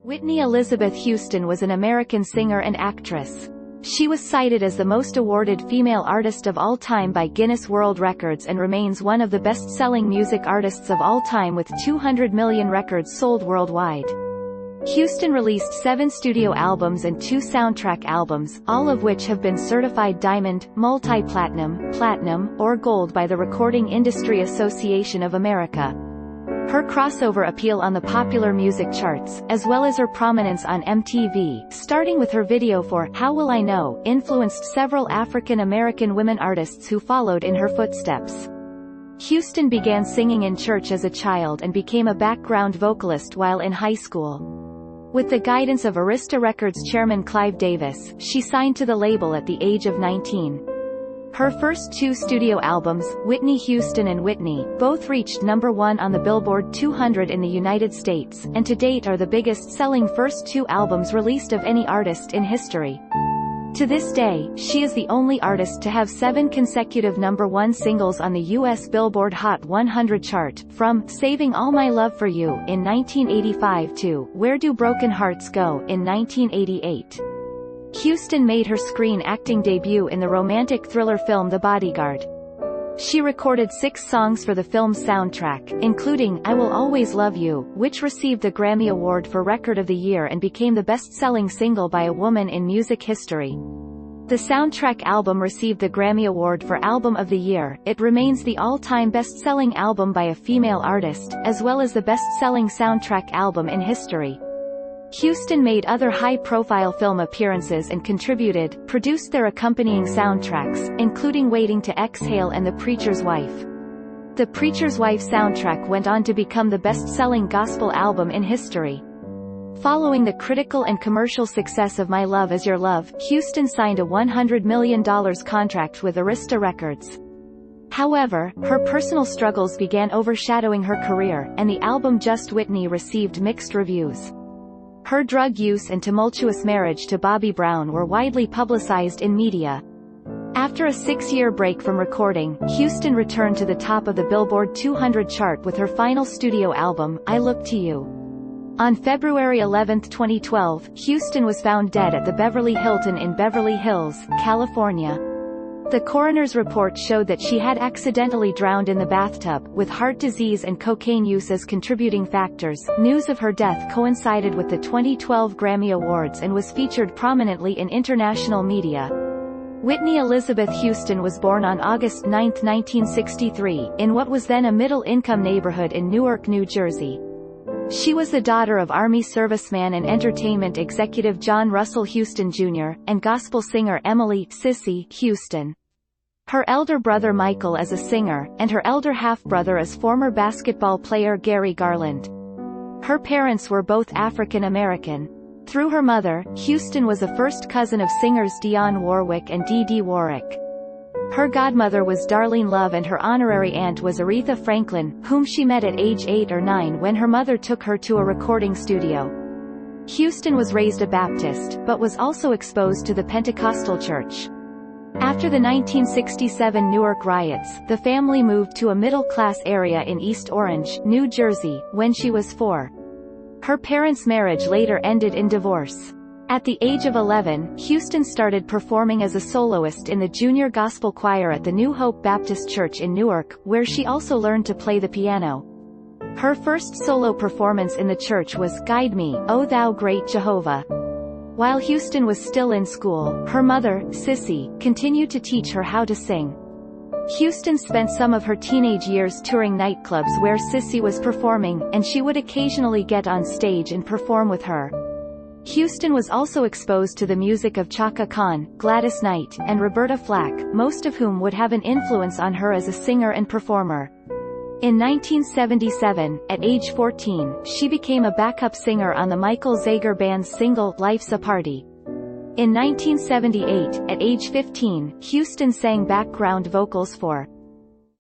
Whitney Elizabeth Houston was an American singer and actress. She was cited as the most awarded female artist of all time by Guinness World Records and remains one of the best-selling music artists of all time with 200 million records sold worldwide. Houston released 7 studio albums and 2 soundtrack albums, all of which have been certified diamond, multi-platinum, platinum, or gold by the Recording Industry Association of America. Her crossover appeal on the popular music charts, as well as her prominence on MTV, starting with her video for How Will I Know, influenced several African-American women artists who followed in her footsteps. Houston began singing in church as a child and became a background vocalist while in high school. With the guidance of RIAA Records chairman Clive Davis, she signed to the label at the age of 19. Her first 2 studio albums, Whitney Houston and Whitney, both reached #1 on the Billboard 200 in the United States, and to date are the biggest-selling first 2 albums released of any artist in history. To this day, she is the only artist to have 7 consecutive #1 singles on the U.S. Billboard Hot 100 chart, from Saving All My Love for You in 1985 to Where Do Broken Hearts Go in 1988. Houston made her screen acting debut in the romantic thriller film The Bodyguard. She recorded 6 songs for the film's soundtrack, including I Will Always Love You, which received the Grammy Award for Record of the Year and became the best-selling single by a woman in music history. The soundtrack album received the Grammy Award for Album of the Year. It remains the all-time best-selling album by a female artist, as well as the best-selling soundtrack album in history. Houston made other high-profile film appearances and produced their accompanying soundtracks, including Waiting to Exhale and The Preacher's Wife. The Preacher's Wife soundtrack went on to become the best-selling gospel album in history. Following the critical and commercial success of My Love Is Your Love, Houston signed a $100 million contract with RIAA Records. However, her personal struggles began overshadowing her career, and the album Just Whitney received mixed reviews. Her drug use and tumultuous marriage to Bobby Brown were widely publicized in media. After a 6-year break from recording, Houston returned to the top of the Billboard 200 chart with her final studio album, I Look to You. On February 11, 2012, Houston was found dead at the Beverly Hilton in Beverly Hills, California. The coroner's report showed that she had accidentally drowned in the bathtub, with heart disease and cocaine use as contributing factors. News of her death coincided with the 2012 Grammy Awards and was featured prominently in international media. Whitney Elizabeth Houston was born on August 9, 1963, in what was then a middle-income neighborhood in Newark, New Jersey. She was the daughter of Army serviceman and entertainment executive John Russell Houston Jr., and gospel singer Emily "Sissy" Houston. Her elder brother Michael is a singer, and her elder half-brother is former basketball player Gary Garland. Her parents were both African American. Through her mother, Houston was a first cousin of singers Dionne Warwick and Dee Dee Warwick. Her godmother was Darlene Love and her honorary aunt was Aretha Franklin, whom she met at age 8 or 9 when her mother took her to a recording studio. Houston was raised a Baptist, but was also exposed to the Pentecostal church. After the 1967 Newark riots, the family moved to a middle-class area in East Orange, New Jersey, when she was 4. Her parents' marriage later ended in divorce. At the age of 11, Houston started performing as a soloist in the junior gospel choir at the New Hope Baptist Church in Newark, where she also learned to play the piano. Her first solo performance in the church was Guide Me, O Thou Great Jehovah. While Houston was still in school, her mother, Sissy, continued to teach her how to sing. Houston spent some of her teenage years touring nightclubs where Sissy was performing, and she would occasionally get on stage and perform with her. Houston was also exposed to the music of Chaka Khan, Gladys Knight, and Roberta Flack, most of whom would have an influence on her as a singer and performer. In 1977, at age 14, she became a backup singer on the Michael Zager Band's single, Life's a Party. In 1978, at age 15, Houston sang background vocals for